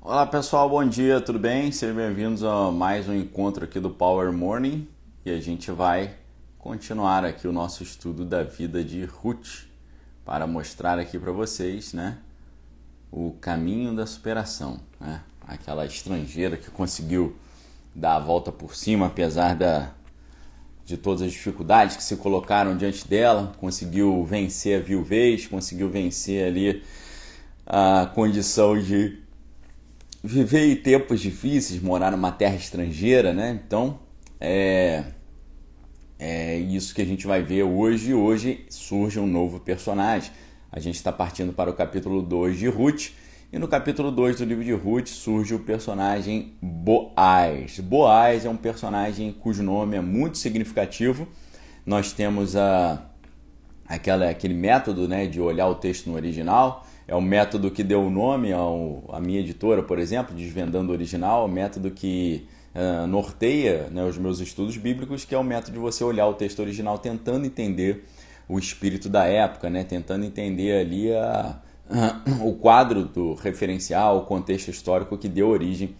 Olá pessoal, bom dia, tudo bem? Sejam bem-vindos a mais um encontro aqui do Power Morning e a gente vai continuar aqui o nosso estudo da vida de Ruth para mostrar aqui para vocês, né, o caminho da superação, né? Aquela estrangeira que conseguiu dar a volta por cima apesar de todas as dificuldades que se colocaram diante dela, conseguiu vencer a viuvez, conseguiu vencer ali a condição de viver em tempos difíceis, morar numa terra estrangeira, né? Então, é isso que a gente vai ver hoje. Hoje surge um novo personagem. A gente está partindo para o capítulo 2 de Ruth. E no capítulo 2 do livro de Ruth surge o personagem Boaz. Boaz é um personagem cujo nome é muito significativo. Nós temos aquele método, né, de olhar o texto no original. É o método que deu o nome à minha editora, por exemplo, Desvendando o Original, o método que norteia, né, os meus estudos bíblicos, que é o método de você olhar o texto original tentando entender o espírito da época, né, tentando entender ali o quadro do referencial, o contexto histórico que deu origem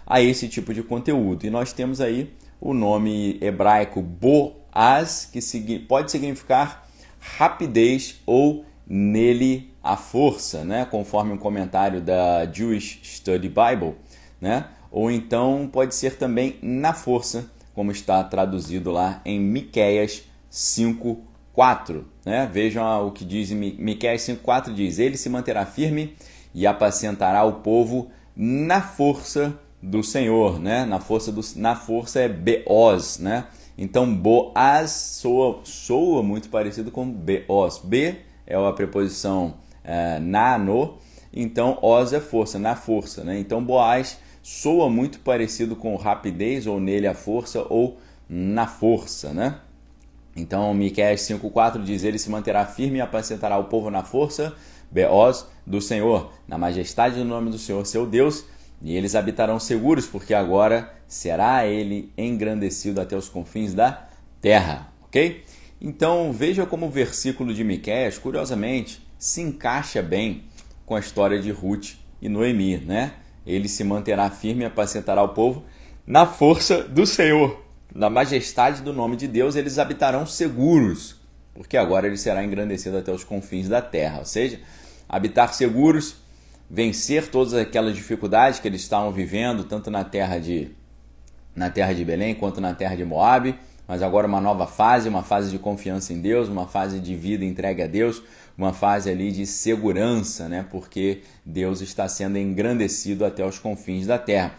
a esse tipo de conteúdo. E nós temos aí o nome hebraico Boaz, que pode significar rapidez ou nele a força, né? Conforme um comentário da Jewish Study Bible, né? Ou então pode ser também na força, como está traduzido lá em Miqueias 5:4, né? Vejam o que diz Miqueias 5:4, diz: ele se manterá firme e apacentará o povo na força do Senhor, né? Na força é Beoz, né? Então Boaz soa muito parecido com Beoz. B é a preposição na, no, então Oz é força, na força, né? Então Boaz soa muito parecido com rapidez, ou nele a força, ou na força, né? Então Miqueias 5:4 diz: ele se manterá firme e apacentará o povo na força, Beoz, do Senhor, na majestade do nome do Senhor seu Deus, e eles habitarão seguros, porque agora será ele engrandecido até os confins da terra, ok? Então veja como o versículo de Miqueias, curiosamente, se encaixa bem com a história de Ruth e Noemi, né? Ele se manterá firme e apacentará o povo na força do Senhor, na majestade do nome de Deus, eles habitarão seguros, porque agora ele será engrandecido até os confins da terra. Ou seja, habitar seguros, vencer todas aquelas dificuldades que eles estavam vivendo, tanto na terra de Belém quanto na terra de Moabe, mas agora uma nova fase, uma fase de confiança em Deus, uma fase de vida entregue a Deus, uma fase ali de segurança, né? Porque Deus está sendo engrandecido até os confins da terra.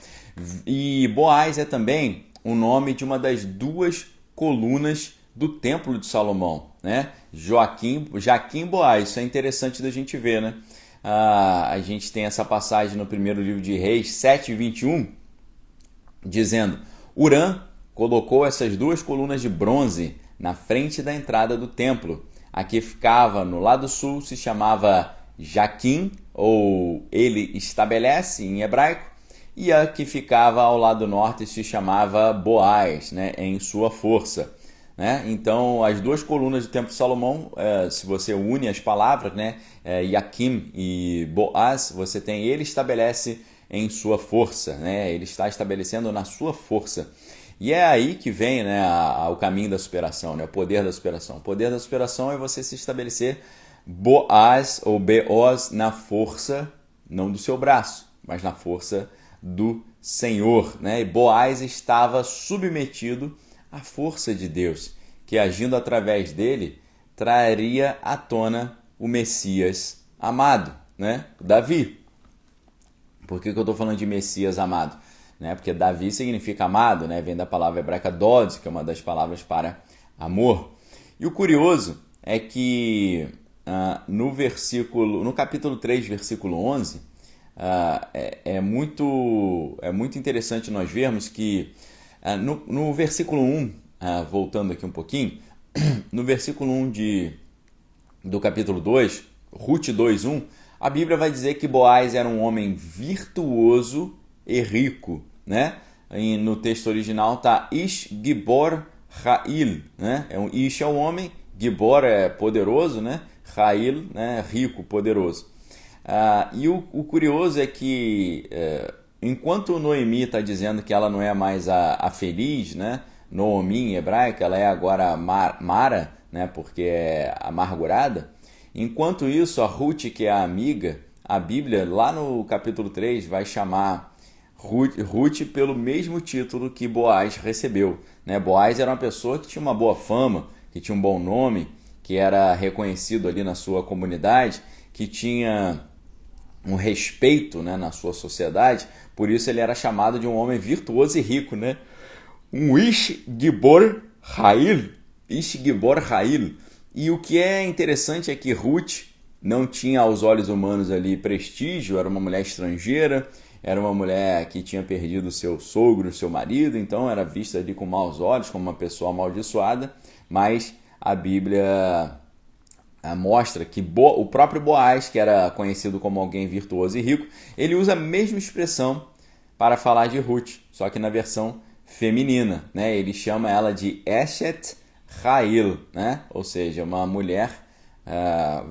E Boaz é também o nome de uma das duas colunas do Templo de Salomão, né? Jaquim Boaz, isso é interessante da gente ver, né? A gente tem essa passagem no primeiro livro de Reis 7:21, dizendo: Urã colocou essas duas colunas de bronze na frente da entrada do templo. A que ficava no lado sul se chamava Jaquim, ou ele estabelece em hebraico, e a que ficava ao lado norte se chamava Boaz, né, em sua força. Né? Então, as duas colunas do Templo de Salomão, se você une as palavras, né, Jaquim e Boaz, você tem ele estabelece em sua força, né? Ele está estabelecendo na sua força. E é aí que vem, né, o caminho da superação, né, o poder da superação. O poder da superação é você se estabelecer Boaz ou Beoz na força, não do seu braço, mas na força do Senhor, né? E Boaz estava submetido à força de Deus, que agindo através dele traria à tona o Messias amado, né? Davi. Por que eu estou falando de Messias amado? Né? Porque Davi significa amado, né? Vem da palavra hebraica dod, que é uma das palavras para amor. E o curioso é que no capítulo 3, versículo 11, é muito interessante nós vermos que no versículo 1, voltando aqui um pouquinho, no versículo 1 do capítulo 2, Ruth 2:1, a Bíblia vai dizer que Boaz era um homem virtuoso e rico, né? E no texto original está Ish Gibor Ha'il, né? Ish é o homem, Gibor é poderoso, né? Ha'il, né? Rico, poderoso. E o curioso é que, enquanto Noemi está dizendo que ela não é mais a feliz, né? Noomi em hebraico, ela é agora Mara, né? Porque é amargurada. Enquanto isso, a Ruth, que é a amiga, a Bíblia, lá no capítulo 3, vai chamar Ruth pelo mesmo título que Boaz recebeu, né? Boaz era uma pessoa que tinha uma boa fama, que tinha um bom nome, que era reconhecido ali na sua comunidade, que tinha um respeito, né, na sua sociedade, por isso ele era chamado de um homem virtuoso e rico, né? Um Ish Gibor Hail. Ish Gibor Hail. E o que é interessante é que Ruth não tinha aos olhos humanos ali prestígio, era uma mulher estrangeira, era uma mulher que tinha perdido seu sogro, seu marido, então era vista ali com maus olhos, como uma pessoa amaldiçoada, mas a Bíblia mostra que o próprio Boaz, que era conhecido como alguém virtuoso e rico, ele usa a mesma expressão para falar de Ruth, só que na versão feminina, né? Ele chama ela de Eshet Hail, né? Ou seja, uma mulher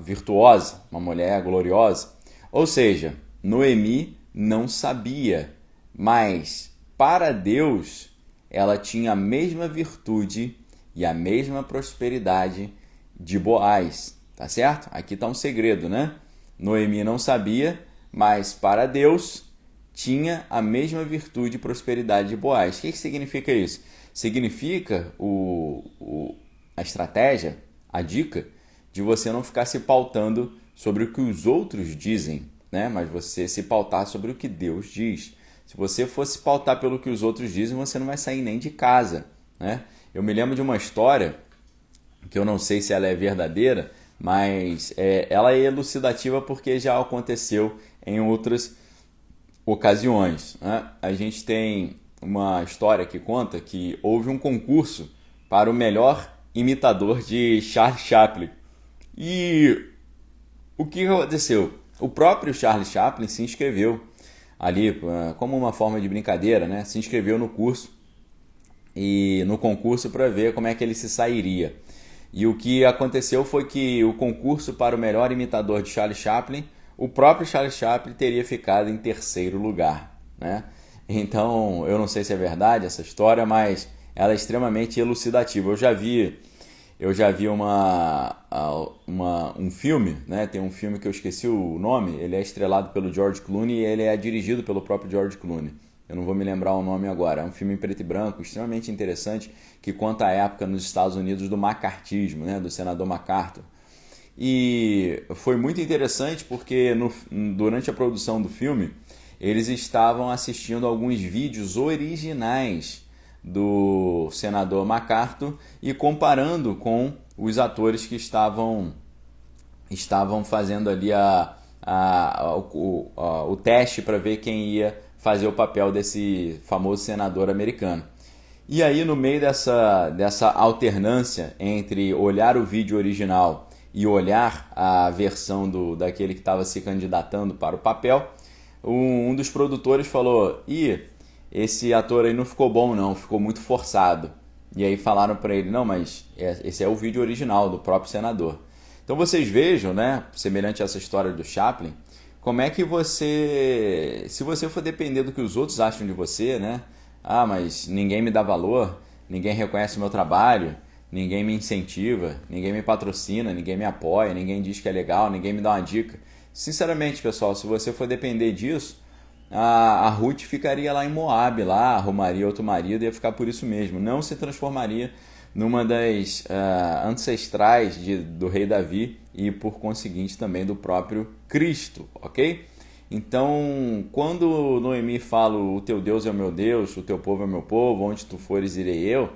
virtuosa, uma mulher gloriosa. Ou seja, Noemi não sabia, mas para Deus ela tinha a mesma virtude e a mesma prosperidade de Boaz. Tá certo? Aqui está um segredo, né? Noemi não sabia, mas para Deus tinha a mesma virtude e prosperidade de Boaz. O que significa isso? Significa a estratégia, a dica de você não ficar se pautando sobre o que os outros dizem, né? Mas você se pautar sobre o que Deus diz. Se você fosse pautar pelo que os outros dizem, você não vai sair nem de casa, né? Eu me lembro de uma história que eu não sei se ela é verdadeira, mas ela é elucidativa porque já aconteceu em outras ocasiões, né? A gente tem uma história que conta que houve um concurso para o melhor imitador de Charles Chaplin. E o que aconteceu? O próprio Charles Chaplin se inscreveu ali como uma forma de brincadeira, né? Se inscreveu no curso e no concurso para ver como é que ele se sairia. E o que aconteceu foi que o concurso para o melhor imitador de Charles Chaplin, o próprio Charles Chaplin teria ficado em terceiro lugar, né? Então, eu não sei se é verdade essa história, mas ela é extremamente elucidativa. Eu já vi um filme, né? Tem um filme que eu esqueci o nome, ele é estrelado pelo George Clooney e ele é dirigido pelo próprio George Clooney. Eu não vou me lembrar o nome agora. É um filme em preto e branco, extremamente interessante, que conta a época nos Estados Unidos do macartismo, né? Do senador MacArthur. E foi muito interessante porque durante a produção do filme, eles estavam assistindo alguns vídeos originais do senador MacArthur e comparando com os atores que estavam fazendo ali o teste para ver quem ia fazer o papel desse famoso senador americano. E aí, no meio dessa alternância entre olhar o vídeo original e olhar a versão daquele que estava se candidatando para o papel, um dos produtores falou: esse ator aí não ficou bom não, ficou muito forçado. E aí falaram para ele: não, mas esse é o vídeo original do próprio senador. Então vocês vejam, né, semelhante a essa história do Chaplin, como é que se você for depender do que os outros acham de você, né? Mas ninguém me dá valor, ninguém reconhece o meu trabalho, ninguém me incentiva, ninguém me patrocina, ninguém me apoia, ninguém diz que é legal, ninguém me dá uma dica. Sinceramente, pessoal, se você for depender disso, a Ruth ficaria lá em Moab, lá, arrumaria outro marido e ia ficar por isso mesmo. Não se transformaria numa das ancestrais do rei Davi e, por conseguinte, também do próprio Cristo, ok? Então, quando Noemi fala o teu Deus é o meu Deus, o teu povo é o meu povo, onde tu fores irei eu,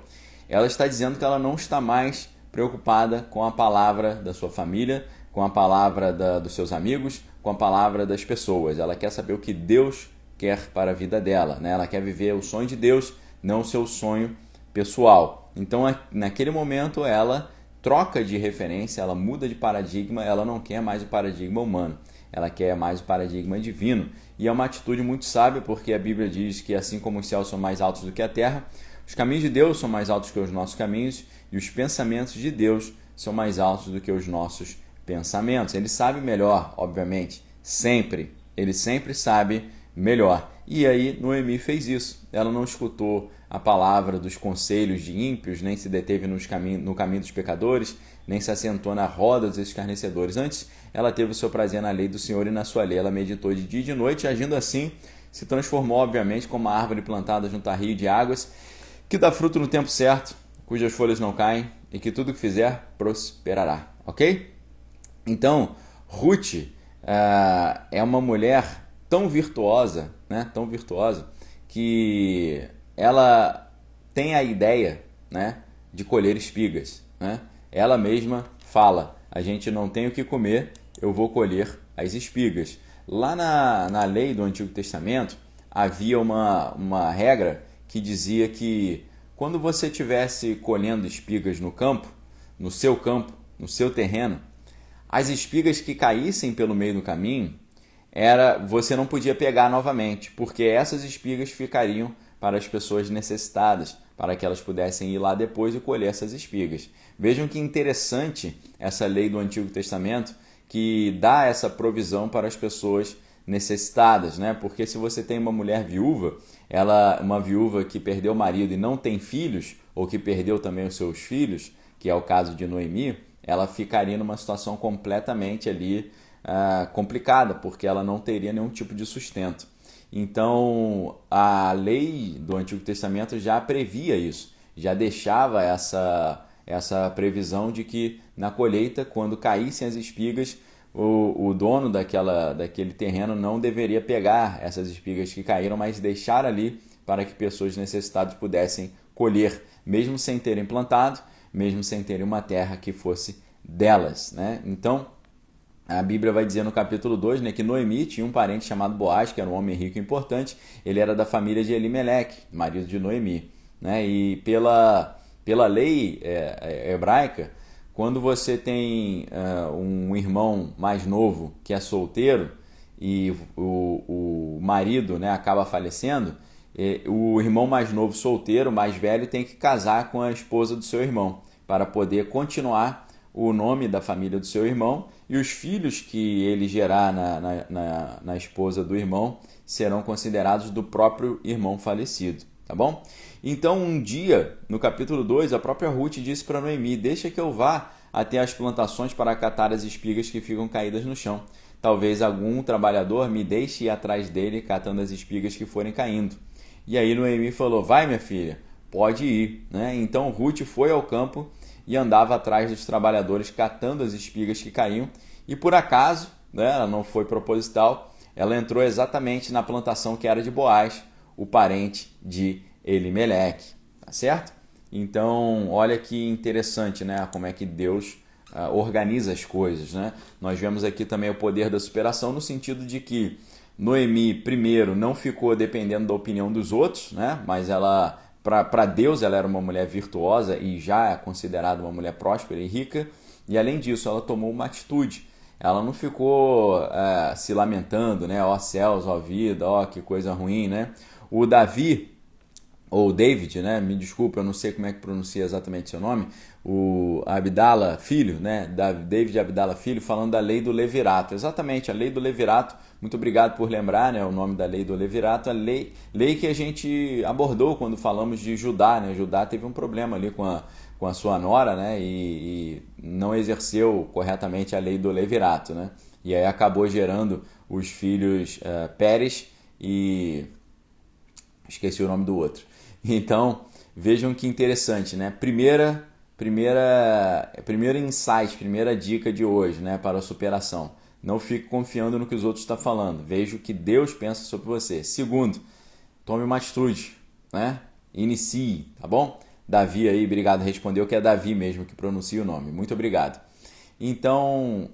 ela está dizendo que ela não está mais preocupada com a palavra da sua família, com a palavra dos seus amigos, com a palavra das pessoas. Ela quer saber o que Deus quer para a vida dela, né? Ela quer viver o sonho de Deus, não o seu sonho pessoal. Então, naquele momento, ela troca de referência, ela muda de paradigma, ela não quer mais o paradigma humano, ela quer mais o paradigma divino. E é uma atitude muito sábia, porque a Bíblia diz que assim como os céus são mais altos do que a terra, os caminhos de Deus são mais altos que os nossos caminhos e os pensamentos de Deus são mais altos do que os nossos pensamentos. Ele sabe melhor, obviamente, Sempre. Ele sempre sabe melhor. E aí Noemi fez isso. Ela não escutou a palavra dos conselhos de ímpios, nem se deteve no caminho dos pecadores, nem se assentou na roda dos escarnecedores. Antes, ela teve o seu prazer na lei do Senhor e na sua lei. Ela meditou de dia e de noite, e agindo assim, se transformou, obviamente, como uma árvore plantada junto a rio de águas, que dá fruto no tempo certo, cujas folhas não caem, e que tudo que fizer prosperará. Ok? Então, Ruth é uma mulher tão virtuosa, né? Tão virtuosa, que ela tem a ideia, né, de colher espigas, né? Ela mesma fala: a gente não tem o que comer, eu vou colher as espigas. Lá na lei do Antigo Testamento havia uma regra que dizia que quando você estivesse colhendo espigas no campo, no seu terreno, as espigas que caíssem pelo meio do caminho, você não podia pegar novamente, porque essas espigas ficariam para as pessoas necessitadas, para que elas pudessem ir lá depois e colher essas espigas. Vejam que interessante essa lei do Antigo Testamento, que dá essa provisão para as pessoas necessitadas, né? Porque se você tem uma mulher viúva, uma viúva que perdeu o marido e não tem filhos, ou que perdeu também os seus filhos, que é o caso de Noemi, ela ficaria numa situação completamente ali complicada, porque ela não teria nenhum tipo de sustento. Então, a lei do Antigo Testamento já previa isso, já deixava essa previsão de que na colheita, quando caíssem as espigas, o dono daquele terreno não deveria pegar essas espigas que caíram, mas deixar ali para que pessoas necessitadas pudessem colher, mesmo sem terem plantado, mesmo sem terem uma terra que fosse delas, né? Então, a Bíblia vai dizer no capítulo 2, né, que Noemi tinha um parente chamado Boaz, que era um homem rico e importante. Ele era da família de Elimeleque, marido de Noemi, né? E pela lei hebraica, quando você tem um irmão mais novo que é solteiro e o marido, né, acaba falecendo, o irmão mais novo solteiro, mais velho, tem que casar com a esposa do seu irmão para poder continuar o nome da família do seu irmão, e os filhos que ele gerar na esposa do irmão serão considerados do próprio irmão falecido, tá bom? Então, um dia, no capítulo 2, a própria Ruth disse para Noemi: deixa que eu vá até as plantações para catar as espigas que ficam caídas no chão. Talvez algum trabalhador me deixe ir atrás dele catando as espigas que forem caindo. E aí Noemi falou: vai, minha filha, pode ir, né? Então Ruth foi ao campo e andava atrás dos trabalhadores catando as espigas que caíam, e por acaso, né, ela não foi proposital, ela entrou exatamente na plantação que era de Boaz, o parente de Elimeleque, tá certo? Então, olha que interessante, né, como é que Deus organiza as coisas, né? Nós vemos aqui também o poder da superação, no sentido de que Noemi, primeiro, não ficou dependendo da opinião dos outros, né, mas ela... Para Deus, ela era uma mulher virtuosa e já é considerada uma mulher próspera e rica. E além disso, ela tomou uma atitude. Ela não ficou se lamentando, né? Ó céus, ó vida, ó que coisa ruim, né? O Davi, ou David, né? Me desculpa, eu não sei como é que pronuncia exatamente seu nome. O Abdala Filho, né? David Abdala Filho, falando da lei do levirato. Exatamente, a lei do levirato. Muito obrigado por lembrar, né, o nome da lei do levirato. A lei que a gente abordou quando falamos de Judá, né? Judá teve um problema ali com a sua nora, né? E não exerceu corretamente a lei do levirato, né? E aí acabou gerando os filhos Pérez e... esqueci o nome do outro. Então, vejam que interessante, né? Primeiro insight, primeira dica de hoje, né, para a superação. Não fique confiando no que os outros estão falando. Veja o que Deus pensa sobre você. Segundo, tome uma atitude, né? Inicie, tá bom? Davi aí, obrigado, respondeu que é Davi mesmo que pronuncia o nome. Muito obrigado. Então,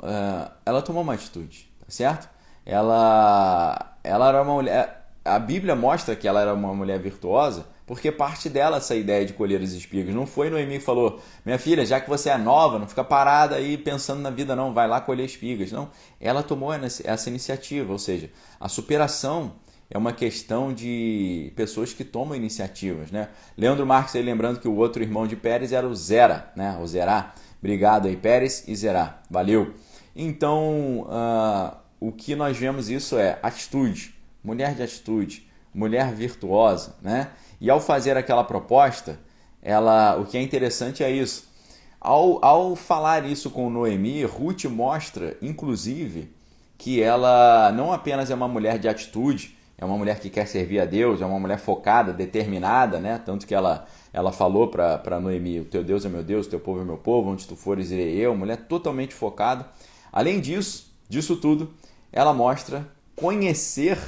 ela tomou uma atitude, tá certo? Ela era uma mulher... A Bíblia mostra que ela era uma mulher virtuosa, porque parte dela essa ideia de colher as espigas. Não foi Noemi que falou: minha filha, já que você é nova, não fica parada aí pensando na vida não, vai lá colher espigas. Não, ela tomou essa iniciativa, ou seja, a superação é uma questão de pessoas que tomam iniciativas, né? Leandro Marques aí lembrando que o outro irmão de Pérez era o Zera, né? O Zerá. Obrigado aí, Pérez e Zerá. Valeu. Então, o que nós vemos isso é atitude, mulher de atitude, mulher virtuosa, né? E ao fazer aquela proposta, o que é interessante é isso. Ao falar isso com Noemi, Ruth mostra, inclusive, que ela não apenas é uma mulher de atitude, é uma mulher que quer servir a Deus, é uma mulher focada, determinada, né? Tanto que ela falou para Noemi, o teu Deus é meu Deus, o teu povo é meu povo, onde tu fores irei eu, mulher totalmente focada. Além disso tudo, ela mostra conhecer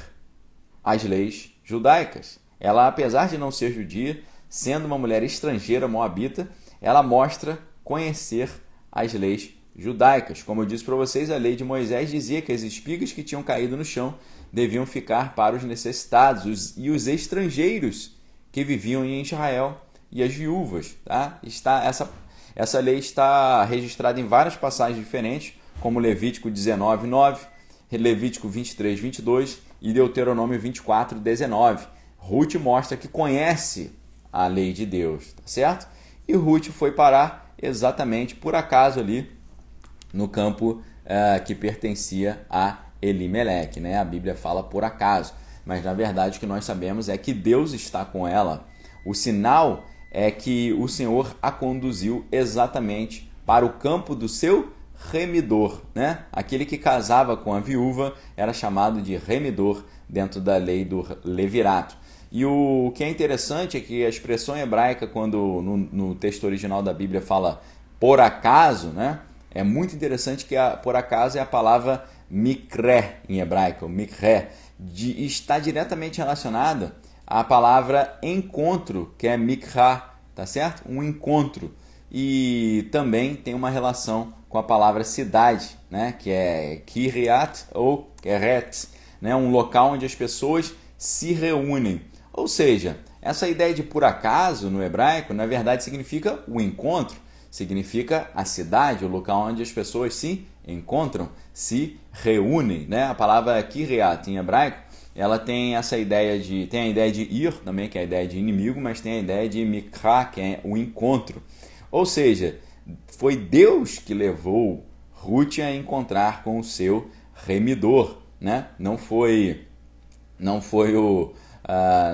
as leis judaicas. Ela, apesar de não ser judia, sendo uma mulher estrangeira, moabita, ela mostra conhecer as leis judaicas. Como eu disse para vocês, a lei de Moisés dizia que as espigas que tinham caído no chão deviam ficar para os necessitados e os estrangeiros que viviam em Israel e as viúvas. Tá? Essa lei está registrada em várias passagens diferentes, como Levítico 19:9, Levítico 23:22 e Deuteronômio 24:19. Ruth mostra que conhece a lei de Deus, tá certo? E Ruth foi parar exatamente por acaso ali no campo que pertencia a Elimeleque, né? A Bíblia fala por acaso, mas na verdade o que nós sabemos é que Deus está com ela. O sinal é que o Senhor a conduziu exatamente para o campo do seu remidor, né? Aquele que casava com a viúva era chamado de remidor dentro da lei do levirato. E o que é interessante é que a expressão hebraica, quando no texto original da Bíblia fala por acaso, né? É muito interessante que por acaso é a palavra mikre em hebraico, mikre, está diretamente relacionada à palavra encontro, que é mikra, tá certo? Um encontro. E também tem uma relação com a palavra cidade, né? Que é Kiryat ou Keret, né? Um local onde as pessoas se reúnem. Ou seja, essa ideia de por acaso no hebraico, na verdade, significa o encontro, significa a cidade, o local onde as pessoas se encontram, se reúnem, né? A palavra Kiryat em hebraico, ela tem a ideia de ir também, que é a ideia de inimigo, mas tem a ideia de mikra, que é o encontro. Ou seja, foi Deus que levou Ruth a encontrar com o seu remidor, né? Não foi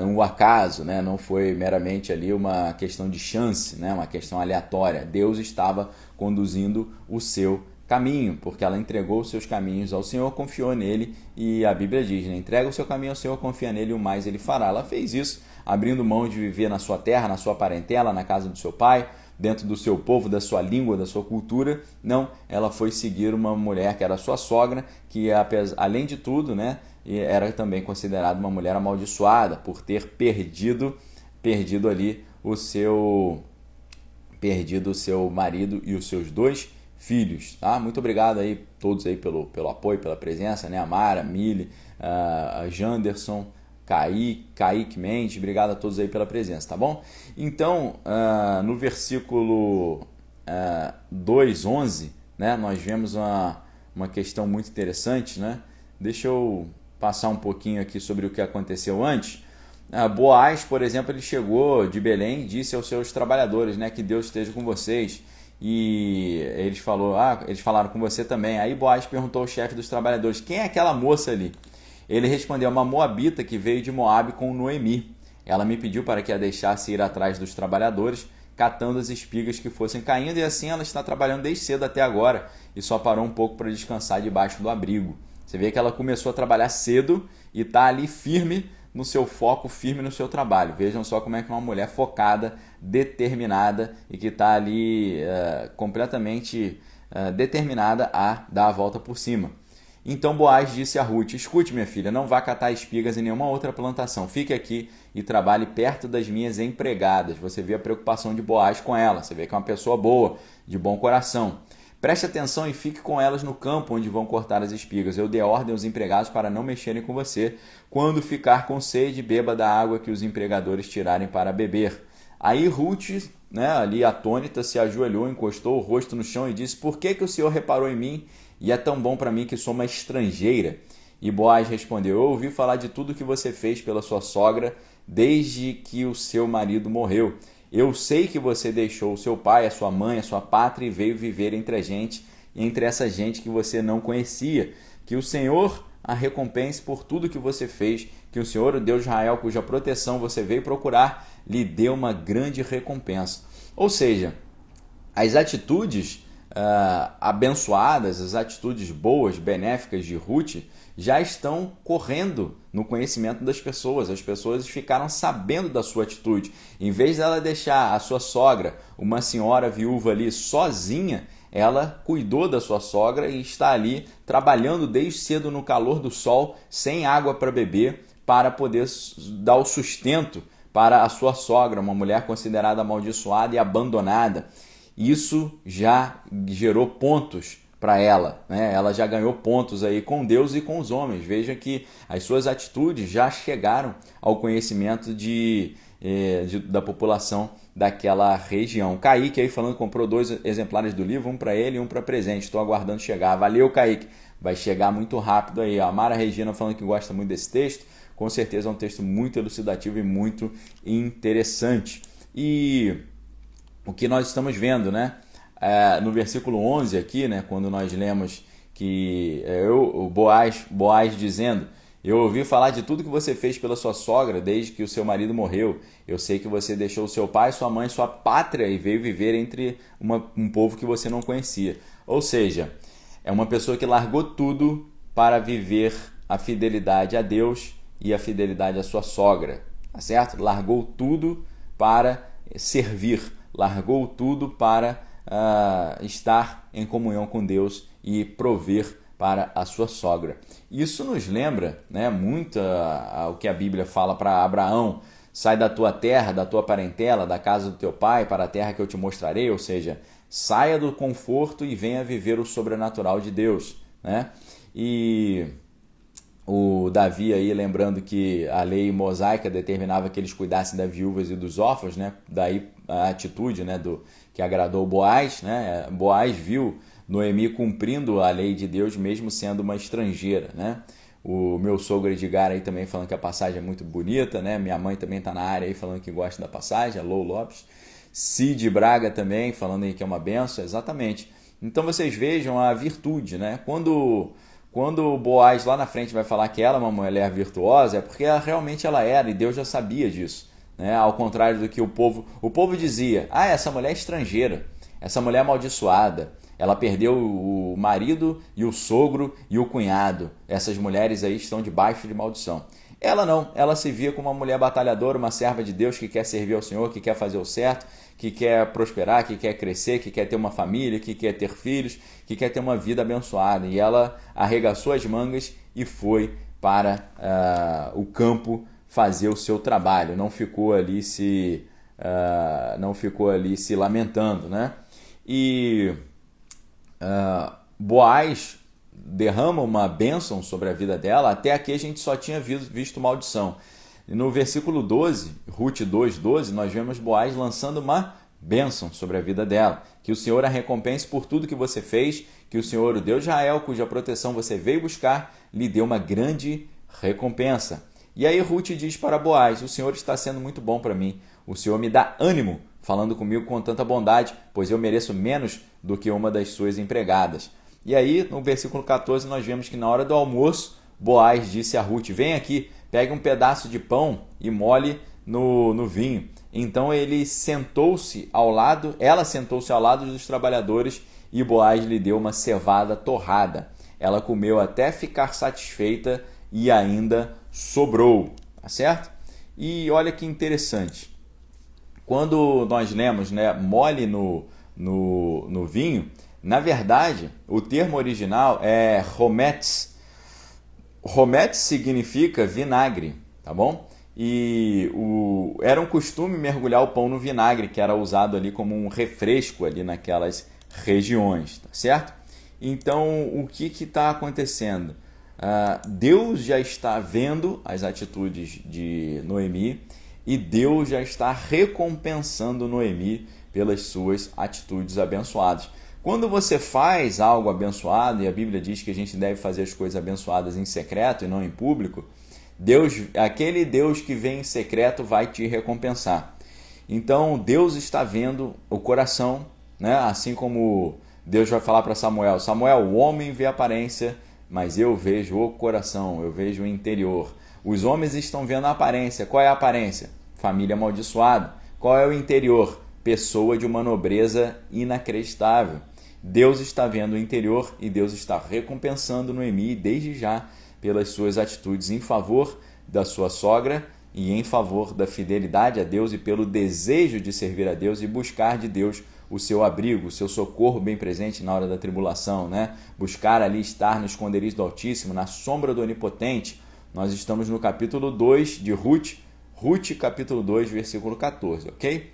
um acaso, né? Não foi meramente ali uma questão de chance, né? Uma questão aleatória. Deus estava conduzindo o seu caminho, porque ela entregou os seus caminhos ao Senhor, confiou nele, e a Bíblia diz, né? Entrega o seu caminho ao Senhor, confia nele e o mais ele fará. Ela fez isso, abrindo mão de viver na sua terra, na sua parentela, na casa do seu pai, dentro do seu povo, da sua língua, da sua cultura. Não, ela foi seguir uma mulher que era sua sogra, que além de tudo, né, era também considerada uma mulher amaldiçoada por ter perdido ali o seu marido e os seus 2 filhos, tá? Muito obrigado aí todos aí pelo apoio, pela presença, né? A Mara, a Mili, a Janderson, Kaique Mendes, obrigado a todos aí pela presença, tá bom? Então, no versículo 2:11, né, nós vemos uma questão muito interessante, né? Deixa eu passar um pouquinho aqui sobre o que aconteceu antes. Boaz, por exemplo, ele chegou de Belém e disse aos seus trabalhadores, né, que Deus esteja com vocês. E eles falaram com você também. Aí Boaz perguntou ao chefe dos trabalhadores, quem é aquela moça ali? Ele respondeu, uma moabita que veio de Moabe com Noemi. Ela me pediu para que a deixasse ir atrás dos trabalhadores, catando as espigas que fossem caindo, e assim ela está trabalhando desde cedo até agora, e só parou um pouco para descansar debaixo do abrigo. Você vê que ela começou a trabalhar cedo e está ali firme no seu foco, firme no seu trabalho. Vejam só como é que uma mulher focada, determinada e que está ali completamente determinada a dar a volta por cima. Então Boaz disse a Ruth, escute minha filha, não vá catar espigas em nenhuma outra plantação, fique aqui e trabalhe perto das minhas empregadas. Você vê a preocupação de Boaz com ela, você vê que é uma pessoa boa, de bom coração. Preste atenção e fique com elas no campo onde vão cortar as espigas. Eu dei ordem aos empregados para não mexerem com você. Quando ficar com sede, beba da água que os empregadores tirarem para beber. Aí Ruth, né, ali atônita, se ajoelhou, encostou o rosto no chão e disse, por que o Senhor reparou em mim e é tão bom para mim que sou uma estrangeira? E Boaz respondeu, eu ouvi falar de tudo que você fez pela sua sogra desde que o seu marido morreu. Eu sei que você deixou o seu pai, a sua mãe, a sua pátria e veio viver entre a gente, entre essa gente que você não conhecia. Que o Senhor a recompense por tudo que você fez, que o Senhor, o Deus de Israel, cuja proteção você veio procurar, lhe dê uma grande recompensa. Ou seja, as atitudes abençoadas, as atitudes boas, benéficas de Ruth, já estão correndo no conhecimento das pessoas. As pessoas ficaram sabendo da sua atitude. Em vez dela deixar a sua sogra, uma senhora viúva ali sozinha, ela cuidou da sua sogra e está ali trabalhando desde cedo no calor do sol, sem água para beber, para poder dar o sustento para a sua sogra, uma mulher considerada amaldiçoada e abandonada. Isso já gerou pontos para ela, né? Ela já ganhou pontos aí com Deus e com os homens. Veja que as suas atitudes já chegaram ao conhecimento da população daquela região. Kaique aí falando que comprou 2 exemplares do livro, um para ele e um para presente. Estou aguardando chegar. Valeu, Kaique. Vai chegar muito rápido aí. A Mara Regina falando que gosta muito desse texto. Com certeza é um texto muito elucidativo e muito interessante. E o que nós estamos vendo, né? No versículo 11 aqui, né? Quando nós lemos que o Boaz dizendo: eu ouvi falar de tudo que você fez pela sua sogra desde que o seu marido morreu. Eu sei que você deixou seu pai, sua mãe, sua pátria e veio viver entre um povo que você não conhecia. Ou seja, é uma pessoa que largou tudo para viver a fidelidade a Deus e a fidelidade à sua sogra, tá certo? Largou tudo para servir, largou tudo para estar em comunhão com Deus e prover para a sua sogra. Isso nos lembra, né, muito o que a Bíblia fala para Abraão: sai da tua terra, da tua parentela, da casa do teu pai, para a terra que eu te mostrarei. Ou seja, saia do conforto e venha viver o sobrenatural de Deus, né? E o Davi aí lembrando que a lei mosaica determinava que eles cuidassem das viúvas e dos órfãos, né? Daí a atitude, né, que agradou Boaz, né? Boaz viu Noemi cumprindo a lei de Deus mesmo sendo uma estrangeira, né? O meu sogro Edgar aí também falando que a passagem é muito bonita, né? Minha mãe também está na área aí falando que gosta da passagem, a Lou Lopes. Cid Braga também falando aí que é uma benção, exatamente. Então vocês vejam a virtude, né? Quando o Boaz lá na frente vai falar que ela é uma mulher virtuosa, é porque realmente ela era, e Deus já sabia disso, né? Ao contrário do que o povo dizia: essa mulher é estrangeira, essa mulher é amaldiçoada, ela perdeu o marido e o sogro e o cunhado, essas mulheres aí estão debaixo de maldição. Ela não, ela se via como uma mulher batalhadora, uma serva de Deus que quer servir ao Senhor, que quer fazer o certo, que quer prosperar, que quer crescer, que quer ter uma família, que quer ter filhos, que quer ter uma vida abençoada. E ela arregaçou as mangas e foi para o campo fazer o seu trabalho. Não ficou ali se lamentando, né? E Boaz derrama uma bênção sobre a vida dela. Até aqui a gente só tinha visto maldição. E no versículo 12, Ruth 2:12, nós vemos Boaz lançando uma bênção sobre a vida dela. Que o Senhor a recompense por tudo que você fez, que o Senhor, o Deus de Israel, cuja proteção você veio buscar, lhe dê uma grande recompensa. E aí Ruth diz para Boaz: o Senhor está sendo muito bom para mim. O Senhor me dá ânimo, falando comigo com tanta bondade, pois eu mereço menos do que uma das suas empregadas. E aí, no versículo 14, nós vemos que na hora do almoço, Boaz disse a Ruth: vem aqui, pegue um pedaço de pão e molhe no vinho. Então ela sentou-se ao lado dos trabalhadores e Boaz lhe deu uma cevada torrada. Ela comeu até ficar satisfeita e ainda sobrou, tá certo? E olha que interessante. Quando nós lemos, né, mole no vinho, na verdade, o termo original é hometz. Hometz significa vinagre, tá bom? E era um costume mergulhar o pão no vinagre, que era usado ali como um refresco ali naquelas regiões, tá certo? Então, o que está acontecendo? Deus já está vendo as atitudes de Noemi e Deus já está recompensando Noemi pelas suas atitudes abençoadas. Quando você faz algo abençoado, e a Bíblia diz que a gente deve fazer as coisas abençoadas em secreto e não em público, aquele Deus que vem em secreto vai te recompensar. Então Deus está vendo o coração, né? Assim como Deus vai falar para Samuel: Samuel, o homem vê a aparência, mas eu vejo o coração, eu vejo o interior. Os homens estão vendo a aparência. Qual é a aparência? Família amaldiçoada. Qual é o interior? Pessoa de uma nobreza inacreditável. Deus está vendo o interior e Deus está recompensando Noemi desde já pelas suas atitudes em favor da sua sogra e em favor da fidelidade a Deus e pelo desejo de servir a Deus e buscar de Deus o seu abrigo, o seu socorro bem presente na hora da tribulação, né? Buscar ali estar no esconderijo do Altíssimo, na sombra do Onipotente. Nós estamos no capítulo 2 de Ruth, capítulo 2, versículo 14, ok?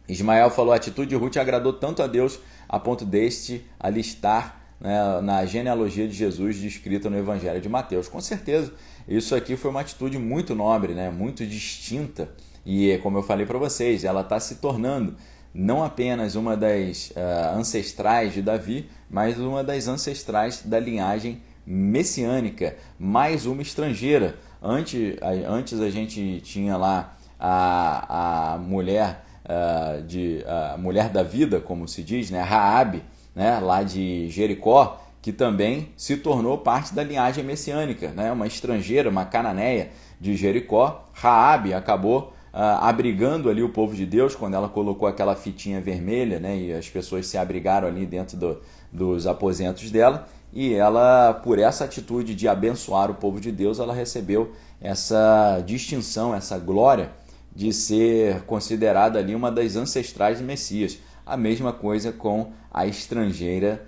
Ismael falou: a atitude de Ruth agradou tanto a Deus a ponto deste ali estar, né, na genealogia de Jesus descrita no Evangelho de Mateus. Com certeza, isso aqui foi uma atitude muito nobre, né, muito distinta. E, como eu falei para vocês, ela está se tornando não apenas uma das ancestrais de Davi, mas uma das ancestrais da linhagem messiânica, mais uma estrangeira. Antes a gente tinha lá a mulher a mulher da vida, como se diz, né, Raabe, né, lá de Jericó, que também se tornou parte da linhagem messiânica, né, uma estrangeira, uma cananeia de Jericó. Raabe acabou abrigando ali o povo de Deus quando ela colocou aquela fitinha vermelha, né, e as pessoas se abrigaram ali dentro dos aposentos dela, e ela, por essa atitude de abençoar o povo de Deus, ela recebeu essa distinção, essa glória de ser considerada ali uma das ancestrais de Messias. A mesma coisa com a estrangeira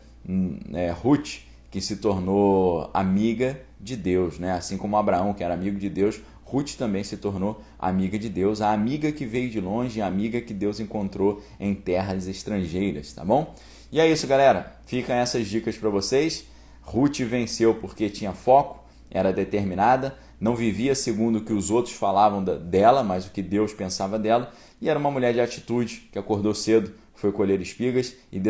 Ruth, que se tornou amiga de Deus, né? Assim como Abraão, que era amigo de Deus, Ruth também se tornou amiga de Deus, a amiga que veio de longe, a amiga que Deus encontrou em terras estrangeiras, tá bom? E é isso, galera. Ficam essas dicas para vocês. Ruth venceu porque tinha foco, era determinada, não vivia segundo o que os outros falavam dela, mas o que Deus pensava dela, e era uma mulher de atitude, que acordou cedo, foi colher espigas e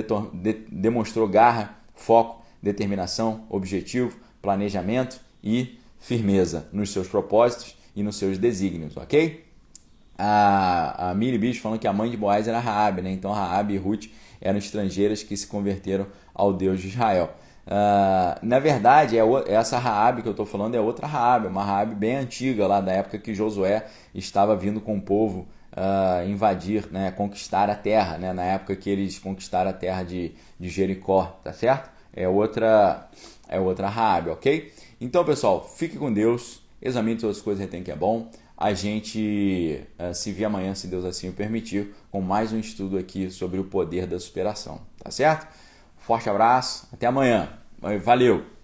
demonstrou garra, foco, determinação, objetivo, planejamento e firmeza nos seus propósitos e nos seus desígnios, ok? A Miri Bicho falando que a mãe de Boaz era Raabe, né? Então Raabe e Ruth eram estrangeiras que se converteram ao Deus de Israel. Na verdade, essa Raabe que eu estou falando é outra Raabe, uma Raabe bem antiga, lá da época que Josué estava vindo com o povo invadir, né, conquistar a terra, né, na época que eles conquistaram a terra de Jericó, tá certo? É outra Raabe, ok? Então, pessoal, fique com Deus, examine todas as coisas que tem que é bom. A gente se vê amanhã, se Deus assim o permitir, com mais um estudo aqui sobre o poder da superação, tá certo? Forte abraço, até amanhã. Valeu!